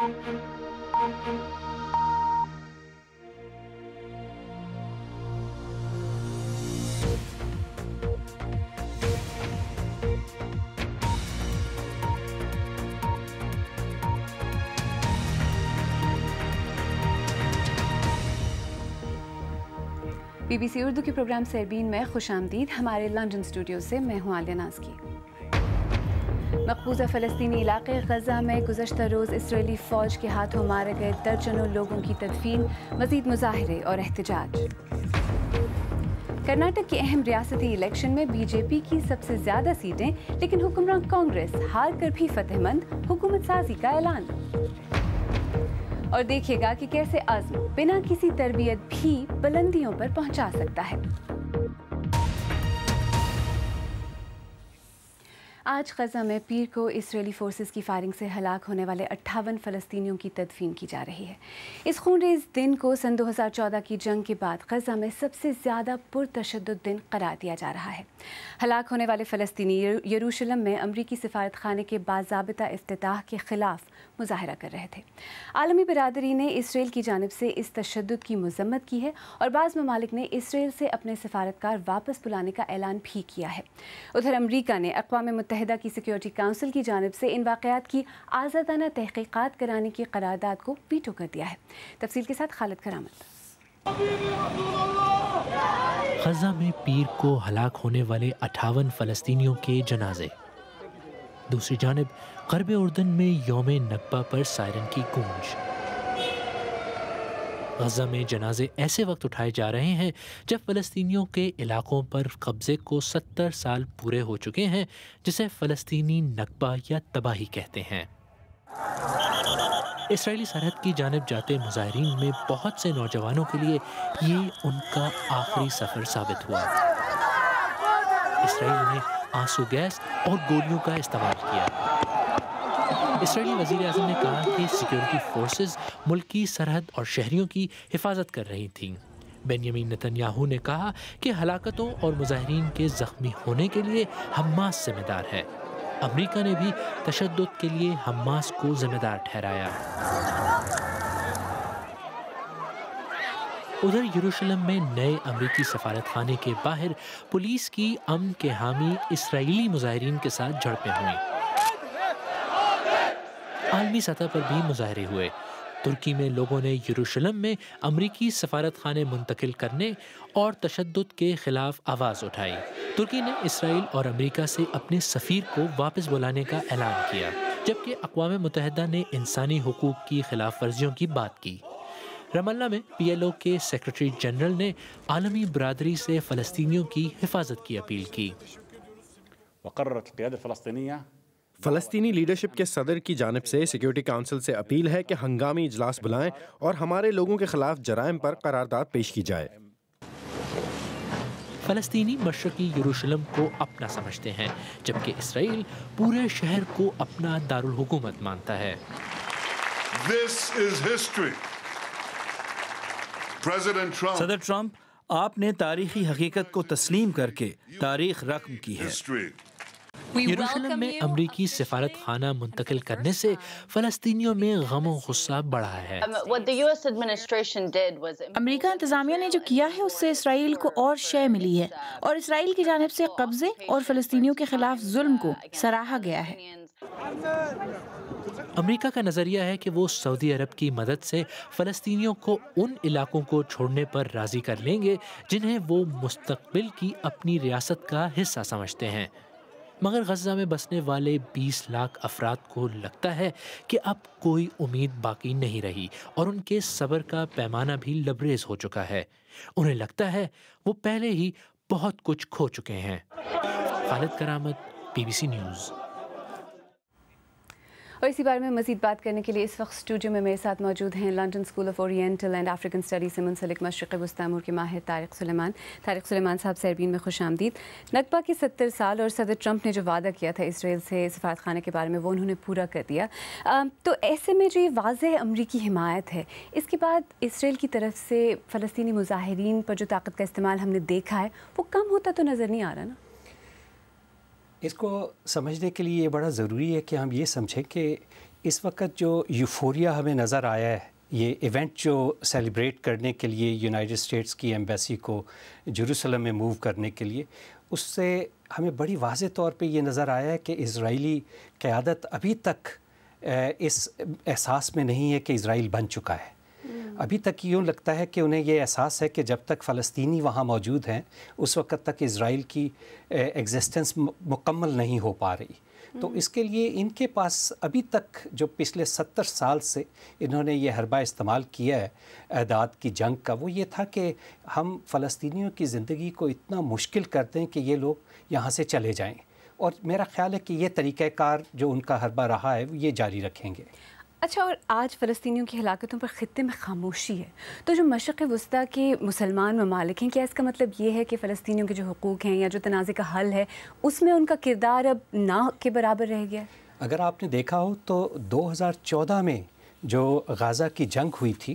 BBC Urdu کے programme سیربین میں خوش آمدید. ہمارے لندن اسٹوڈیو سے میں ہوں عالیہ نازکی. مقبوضہ فلسطینی علاقے غزہ میں گزشتہ روز اسرائیلی فوج کے ہاتھوں مارے گئے درجنوں لوگوں کی تدفین, مزید مظاہرے اور احتجاج. کرناٹک کی اہم ریاستی الیکشن میں بی جے پی کی سب سے زیادہ سیٹیں, لیکن حکمران کانگریس ہار کر بھی فتح مند, حکومت سازی کا اعلان. اور دیکھیے گا کہ کیسے عزم بنا کسی تربیت بھی بلندیوں پر پہنچا سکتا ہے. آج غزہ میں پیر کو اسرائیلی فورسز کی فائرنگ سے ہلاک ہونے والے 58 فلسطینیوں کی تدفین کی جا رہی ہے. اس خونریز دن کو سن 2014 کی جنگ کے بعد غزہ میں سب سے زیادہ پرتشدد دن قرار دیا جا رہا ہے. ہلاک ہونے والے فلسطینی یروشلم میں امریکی سفارت خانے کے باضابطہ افتتاح کے خلاف مظاہرہ کر رہے تھے. عالمی برادری نے اسرائیل کی جانب سے اس تشدد کی مذمت کی ہے اور بعض ممالک نے اسرائیل سے اپنے سفارتکار واپس بلانے کا اعلان بھی کیا ہے. ادھر امریکہ نے اقوام متحدہ کی سیکیورٹی کونسل کی جانب سے ان واقعات کی آزادانہ تحقیقات کرانے کی قرارداد کو ویٹو کر دیا ہے. تفصیل کے ساتھ خالد کرامت. غزہ میں پیر کو ہلاک ہونے والے 58 فلسطینیوں کے جنازے. دوسری جانب غرب اردن میں یوم نکبہ پر سائرن کی گونج. غزہ میں جنازے ایسے وقت اٹھائے جا رہے ہیں جب فلسطینیوں کے علاقوں پر قبضے کو 70 سال پورے ہو چکے ہیں, جسے فلسطینی نکبہ یا تباہی کہتے ہیں. اسرائیلی سرحد کی جانب جاتے مظاہرین میں بہت سے نوجوانوں کے لیے یہ ان کا آخری سفر ثابت ہوا. اسرائیل نے آنسو گیس اور گولیوں کا استعمال کیا. اسرائیلی وزیر اعظم نے کہا کہ سیکیورٹی فورسز ملکی سرحد اور شہریوں کی حفاظت کر رہی تھیں. بنیامین نتنیاہو نے کہا کہ ہلاکتوں اور مظاہرین کے زخمی ہونے کے لیے حماس ذمہ دار ہے. امریکہ نے بھی تشدد کے لیے حماس کو ذمہ دار ٹھہرایا. ادھر یروشلم میں نئے امریکی سفارت خانے کے باہر پولیس کی امن کے حامی اسرائیلی مظاہرین کے ساتھ جھڑپیں ہوئیں. عالمی سطح پر بھی مظاہرے ہوئے. ترکی میں لوگوں نے یروشلم میں امریکی سفارت خانے منتقل کرنے اور تشدد کے خلاف آواز اٹھائی. ترکی نے اسرائیل اور امریکہ سے اپنے سفیر کو واپس بلانے کا اعلان کیا, جبکہ اقوام متحدہ نے انسانی حقوق کی خلاف ورزیوں کی بات کی. رام اللہ میں پی ایل او کے سیکرٹری جنرل نے عالمی برادری سے فلسطینیوں کی حفاظت کی اپیل کی. وقررت القيادة الفلسطينية فلسطینی لیڈرشپ کے صدر کی جانب سے سیکیورٹی کونسل سے اپیل ہے کہ ہنگامی اجلاس بلائیں اور ہمارے لوگوں کے خلاف جرائم پر قرارداد پیش کی جائے. فلسطینی مشرقی یروشلم کو اپنا سمجھتے ہیں, جبکہ اسرائیل پورے شہر کو اپنا دارالحکومت مانتا ہے. صدر ٹرمپ, آپ نے تاریخی حقیقت کو تسلیم کر کے تاریخ رقم کی ہے. یروشلم میں امریکی سفارت خانہ منتقل کرنے سے فلسطینیوں میں غم و غصہ بڑھا ہے. امریکہ انتظامیہ نے جو کیا ہے اس سے اسرائیل کو اور شے ملی ہے, اور اسرائیل کی جانب سے قبضے اور فلسطینیوں کے خلاف ظلم کو سراہا گیا ہے. امریکہ کا نظریہ ہے کہ وہ سعودی عرب کی مدد سے فلسطینیوں کو ان علاقوں کو چھوڑنے پر راضی کر لیں گے جنہیں وہ مستقبل کی اپنی ریاست کا حصہ سمجھتے ہیں. مگر غزہ میں بسنے والے 20 لاکھ افراد کو لگتا ہے کہ اب کوئی امید باقی نہیں رہی اور ان کے صبر کا پیمانہ بھی لبریز ہو چکا ہے. انہیں لگتا ہے وہ پہلے ہی بہت کچھ کھو چکے ہیں. خالد کرامت, BBC نیوز. اور اسی بارے میں مزید بات کرنے کے لیے اس وقت اسٹوڈیو میں میرے ساتھ موجود ہیں London school of oriental and African studies سے منسلک مشرق وسطی امور کے ماہر طارق سلیمان. طارق سلیمان صاحب, سیربین میں خوش آمدید. نکبہ کے 70 سال اور صدر ٹرمپ نے جو وعدہ کیا تھا اسرائیل سے سفارت خانے کے بارے میں, وہ انہوں نے پورا کر دیا. تو ایسے میں جو یہ واضح امریکی حمایت ہے, اس کے بعد اسرائیل کی طرف سے فلسطینی مظاہرین پر جو طاقت کا استعمال ہم نے دیکھا ہے وہ کم ہوتا تو نظر نہیں آ رہا نا. اس کو سمجھنے کے لیے یہ بڑا ضروری ہے کہ ہم یہ سمجھیں کہ اس وقت جو یوفوریا ہمیں نظر آیا ہے، یہ ایونٹ جو سیلیبریٹ کرنے کے لیے یونائٹڈ اسٹیٹس کی ایمبیسی کو جیروسلم میں موو کرنے کے لیے، اس سے ہمیں بڑی واضح طور پہ یہ نظر آیا ہے کہ اسرائیلی قیادت ابھی تک اس احساس میں نہیں ہے کہ اسرائیل بن چکا ہے۔ ابھی تک یوں لگتا ہے کہ انہیں یہ احساس ہے کہ جب تک فلسطینی وہاں موجود ہیں اس وقت تک اسرائیل کی ایگزسٹنس مکمل نہیں ہو پا رہی۔ تو اس کے لیے ان کے پاس ابھی تک جو پچھلے 70 سال سے انہوں نے یہ حربہ استعمال کیا ہے اعداد کی جنگ کا، وہ یہ تھا کہ ہم فلسطینیوں کی زندگی کو اتنا مشکل کر دیں کہ یہ لوگ یہاں سے چلے جائیں، اور میرا خیال ہے کہ یہ طریقہ کار جو ان کا حربہ رہا ہے یہ جاری رکھیں گے۔ اچھا، اور آج فلسطینیوں کی ہلاکتوں پر خطے میں خاموشی ہے، تو جو مشرق وسطیٰ کے مسلمان ممالک ہیں، کیا اس کا مطلب یہ ہے کہ فلسطینیوں کے جو حقوق ہیں یا جو تنازع کا حل ہے اس میں ان کا کردار اب نہ کے برابر رہ گیا؟ اگر آپ نے دیکھا ہو تو 2014 میں جو غازہ کی جنگ ہوئی تھی،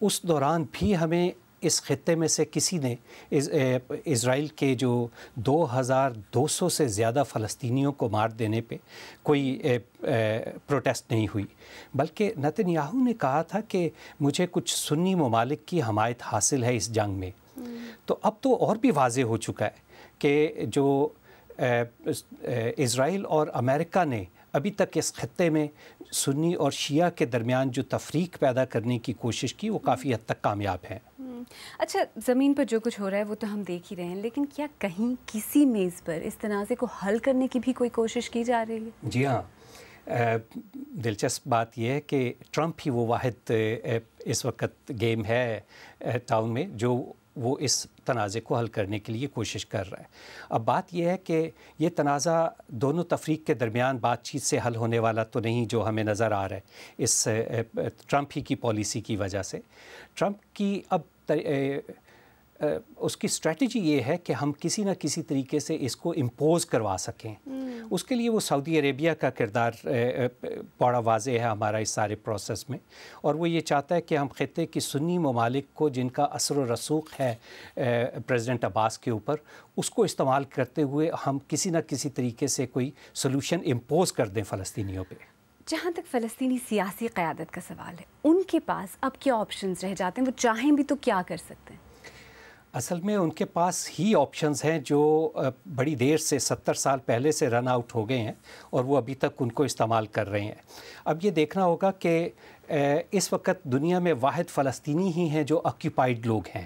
اس دوران بھی ہمیں اس خطے میں سے کسی نے اسرائیل کے جو 2200 سے زیادہ فلسطینیوں کو مار دینے پہ کوئی پروٹیسٹ نہیں ہوئی، بلکہ نتن یاہو نے کہا تھا کہ مجھے کچھ سنی ممالک کی حمایت حاصل ہے اس جنگ میں۔ تو اب تو اور بھی واضح ہو چکا ہے کہ جو اسرائیل اور امریکہ نے ابھی تک اس خطے میں سنی اور شیعہ کے درمیان جو تفریق پیدا کرنے کی کوشش کی وہ کافی حد تک کامیاب ہے۔ اچھا، زمین پر جو کچھ ہو رہا ہے وہ تو ہم دیکھ ہی رہے ہیں، لیکن کیا کہیں کسی میز پر اس تنازع کو حل کرنے کی بھی کوئی کوشش کی جا رہی ہے؟ جی ہاں، دلچسپ بات یہ ہے کہ ٹرمپ ہی وہ واحد اس وقت گیم ہے ٹاؤن میں جو وہ اس تنازع کو حل کرنے کے لیے کوشش کر رہا ہے۔ اب بات یہ ہے کہ یہ تنازع دونوں تفریق کے درمیان بات چیت سے حل ہونے والا تو نہیں جو ہمیں نظر آ رہا ہے اس ٹرمپ ہی کی پالیسی کی وجہ سے۔ ٹرمپ کی اب اس کی اسٹریٹجی یہ ہے کہ ہم کسی نہ کسی طریقے سے اس کو امپوز کروا سکیں۔ اس کے لیے وہ سعودی عربیہ کا کردار بڑا واضح ہے ہمارا اس سارے پروسیس میں، اور وہ یہ چاہتا ہے کہ ہم خطے کی سنی ممالک کو جن کا اثر و رسوخ ہے پریزیڈنٹ عباس کے اوپر، اس کو استعمال کرتے ہوئے ہم کسی نہ کسی طریقے سے کوئی سلوشن امپوز کر دیں فلسطینیوں پہ۔ جہاں تک فلسطینی سیاسی قیادت کا سوال ہے، ان کے پاس اب کیا آپشنز رہ جاتے ہیں؟ وہ چاہیں بھی تو کیا کر سکتے ہیں؟ اصل میں ان کے پاس ہی آپشنز ہیں جو بڑی دیر سے 70 سال پہلے سے رن آؤٹ ہو گئے ہیں، اور وہ ابھی تک ان کو استعمال کر رہے ہیں۔ اب یہ دیکھنا ہوگا کہ اس وقت دنیا میں واحد فلسطینی ہی ہیں جو آکیوپائڈ لوگ ہیں،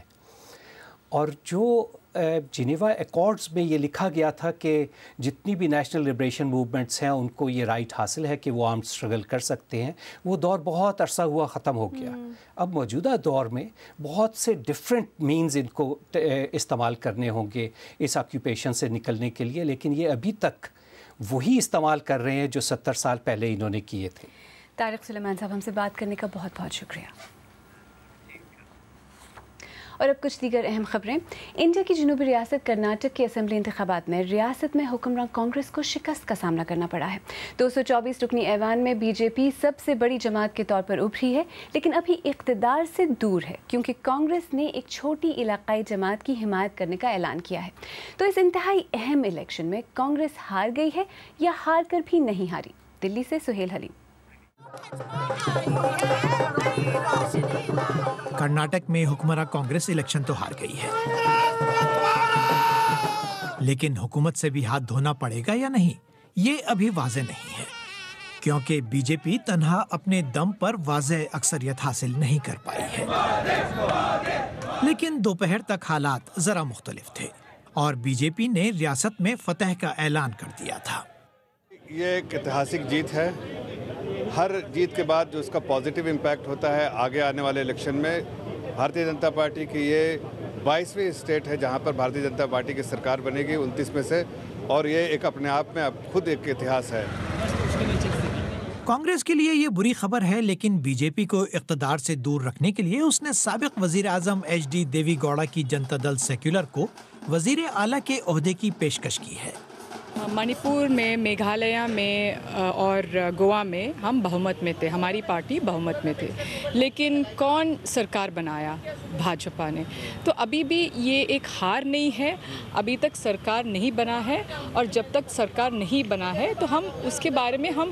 اور جو جنیوا ایکارڈز میں یہ لکھا گیا تھا کہ جتنی بھی نیشنل لبریشن موومنٹس ہیں ان کو یہ رائٹ حاصل ہے کہ وہ آرمڈ اسٹرگل کر سکتے ہیں، وہ دور بہت عرصہ ہوا ختم ہو گیا۔ اب موجودہ دور میں بہت سے ڈفرینٹ مینز ان کو استعمال کرنے ہوں گے اس آکیوپیشن سے نکلنے کے لیے، لیکن یہ ابھی تک وہی استعمال کر رہے ہیں جو 70 سال پہلے انہوں نے کیے تھے۔ طارق سلیمان صاحب، ہم سے بات کرنے کا بہت بہت شکریہ۔ اور اب کچھ دیگر اہم خبریں۔ انڈیا کی جنوبی ریاست کرناٹک کے اسمبلی انتخابات میں ریاست میں حکمران کانگریس کو شکست کا سامنا کرنا پڑا ہے۔ 224 رکنی ایوان میں بی جے پی سب سے بڑی جماعت کے طور پر ابھری ہے، لیکن ابھی اقتدار سے دور ہے کیونکہ کانگریس نے ایک چھوٹی علاقائی جماعت کی حمایت کرنے کا اعلان کیا ہے۔ تو اس انتہائی اہم الیکشن میں کانگریس ہار گئی ہے یا ہار کر بھی نہیں ہاری؟ دلی سے سہیل حلیم۔ کرناٹک میں حکمراں کانگریس الیکشن تو ہار گئی ہے، لیکن حکومت سے بھی ہاتھ دھونا پڑے گا یا نہیں یہ ابھی واضح نہیں ہے، کیونکہ بی جے پی تنہا اپنے دم پر واضح اکثریت حاصل نہیں کر پائی ہے۔ لیکن دوپہر تک حالات ذرا مختلف تھے اور بی جے پی نے ریاست میں فتح کا اعلان کر دیا تھا۔ یہ ایک ایتہاسک جیت ہے۔ ہر جیت کے بعد جو اس کا پازیٹیو امپیکٹ ہوتا ہے آگے آنے والے الیکشن میں، بھارتیہ جنتا پارٹی کی یہ 22ویں اسٹیٹ ہے جہاں پر بھارتیہ جنتا پارٹی کی سرکار بنے گی 29 میں سے، اور یہ ایک اپنے آپ میں اب خود ایک اتہاس ہے۔ کانگریس کے لیے یہ بری خبر ہے، لیکن بی جے پی کو اقتدار سے دور رکھنے کے لیے اس نے سابق وزیر اعظم ایچ ڈی دیوی گوڑا کی جنتا دل سیکولر کو وزیر اعلیٰ کے عہدے کی پیشکش کی ہے۔ منی پور میں، میگھالیہ میں اور گوا میں ہم بہمت میں تھے، ہماری پارٹی بہمت میں تھے، لیکن کون سرکار بنایا؟ بھاجپا نے۔ تو ابھی بھی یہ ایک ہار نہیں ہے، ابھی تک سرکار نہیں بنا ہے، اور جب تک سرکار نہیں بنا ہے تو ہم اس کے بارے میں ہم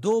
2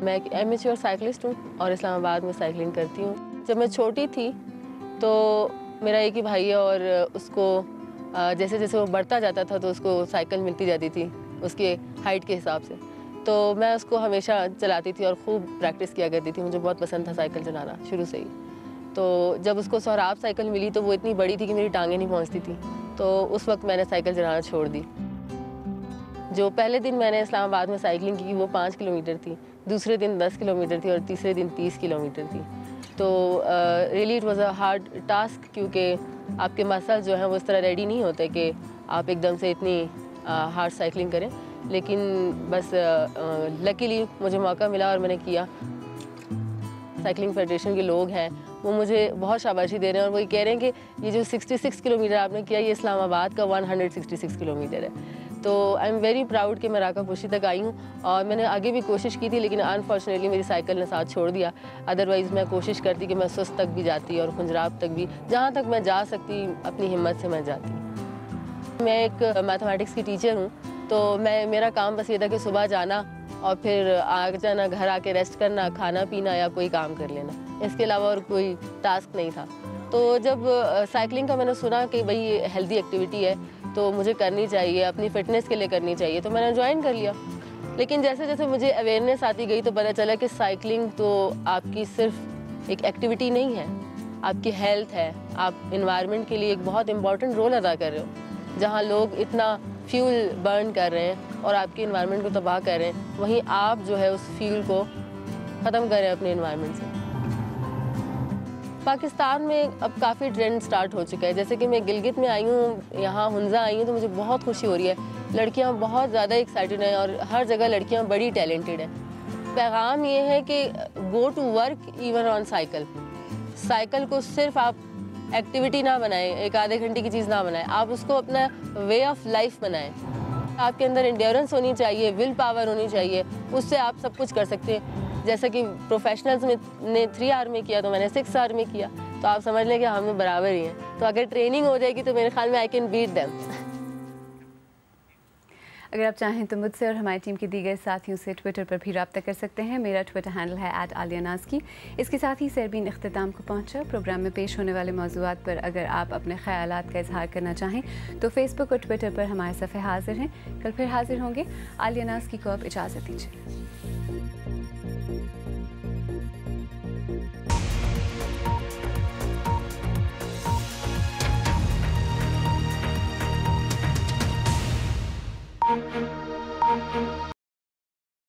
میں ایک ایمیچور سائیکلسٹ ہوں اور اسلام آباد میں سائیکلنگ کرتی ہوں. جب میں چھوٹی تھی تو میرا ایک ہی بھائی ہے اور اس کو جیسے جیسے وہ بڑھتا جاتا تھا تو اس کو سائیکل ملتی جاتی تھی اس کے ہائٹ کے حساب سے. تو میں اس کو ہمیشہ چلاتی تھی اور خوب پریکٹس کیا کرتی تھی. مجھے بہت پسند تھا سائیکل چلانا شروع سے ہی. تو جب اس کو سہراب سائیکل ملی تو وہ اتنی بڑی تھی کہ میری ٹانگیں نہیں پہنچتی تھی. تو اس وقت میں نے سائیکل چلانا چھوڑ دی. جو پہلے دن میں نے اسلام آباد میں سائیکلنگ کی وہ 5 کلومیٹر تھی, دوسرے دن 10 کلومیٹر تھی اور تیسرے دن 30 کلومیٹر تھی. تو really it was a hard task کیونکہ آپ کے مسل جو ہیں وہ اس طرح ریڈی نہیں ہوتے کہ آپ ایک دم سے اتنی ہارڈ سائیکلنگ کریں. لیکن بس لکیلی مجھے موقع ملا اور میں نے کیا. سائیکلنگ فیڈریشن کے لوگ ہیں وہ مجھے بہت شاباشی دے رہے ہیں اور وہ یہ کہہ رہے ہیں کہ یہ جو 66 کلومیٹر آپ نے کیا یہ اسلام آباد کا 166 کلومیٹر ہے. تو آئی ایم ویری پراؤڈ کہ میں راکا پوشی تک آئی ہوں. اور میں نے آگے بھی کوشش کی تھی لیکن انفارچونیٹلی میری سائیکل نے ساتھ چھوڑ دیا. ادروائز میں کوشش کرتی کہ میں سست تک بھی جاتی اور خنجراب تک بھی, جہاں تک میں جا سکتی اپنی ہمت سے میں جاتی. میں ایک میتھمیٹکس کی ٹیچر ہوں تو میرا کام بس یہ تھا کہ صبح جانا اور پھر آ جانا, گھر آ کے ریسٹ کرنا, کھانا پینا یا کوئی کام کر لینا. اس کے علاوہ اور کوئی ٹاسک نہیں تھا. تو جب سائیکلنگ کا میں نے سنا کہ بھائی یہ ہیلدی ایکٹیویٹی ہے تو مجھے کرنی چاہیے, اپنی فٹنس کے لیے کرنی چاہیے, تو میں نے جوائن کر لیا. لیکن جیسے جیسے مجھے اویئرنیس آتی گئی تو پتہ چلا کہ سائیکلنگ تو آپ کی صرف ایک ایکٹیویٹی نہیں ہے, آپ کی ہیلتھ ہے. آپ انوائرمنٹ کے لیے ایک بہت امپورٹنٹ رول ادا کر رہے ہو. جہاں لوگ اتنا فیول برن کر رہے ہیں اور آپ کے انوائرمنٹ کو تباہ کر رہے ہیں, وہیں آپ جو ہے اس فیول کو ختم کر رہے ہیں اپنے انوائرمنٹ سے. پاکستان میں اب کافی ٹرینڈ سٹارٹ ہو چکا ہے. جیسے کہ میں گلگت میں آئی ہوں, یہاں ہنزا آئی ہوں, تو مجھے بہت خوشی ہو رہی ہے. لڑکیاں بہت زیادہ ایکسائٹڈ ہیں اور ہر جگہ لڑکیاں بڑی ٹیلنٹڈ ہیں. پیغام یہ ہے کہ go to work even on cycle. Cycle کو صرف آپ ایکٹیویٹی نہ بنائیں, ایک آدھے گھنٹے کی چیز نہ بنائیں, آپ اس کو اپنا وے آف لائف بنائیں. آپ کے اندر انڈیورنس ہونی چاہیے, ول پاور ہونی چاہیے, اس سے آپ سب کچھ کر سکتے ہیں. جیسا کہ پروفیشنلز نے 3 آور میں کیا تو میں نے 6 آور میں کیا, تو آپ سمجھ لیں کہ ہم میں برابر ہی ہیں. تو اگر ٹریننگ ہو جائے گی تو میرے خیال میں آئی کین بیٹ دیم. اگر آپ چاہیں تو مجھ سے اور ہماری ٹیم کے دیگر ساتھیوں سے ٹویٹر پر بھی رابطہ کر سکتے ہیں. میرا ٹویٹر ہینڈل ہے @عالیہ. اس کے ساتھ ہی سیربین اختتام کو پہنچا. پروگرام میں پیش ہونے والے موضوعات پر اگر آپ اپنے خیالات کا اظہار کرنا چاہیں تو فیس بک اور ٹویٹر پر ہمارے صفحے حاضر ہیں. کل پھر حاضر ہوں گے. عالیہ ناز کی کو اب اجازت دیجیے.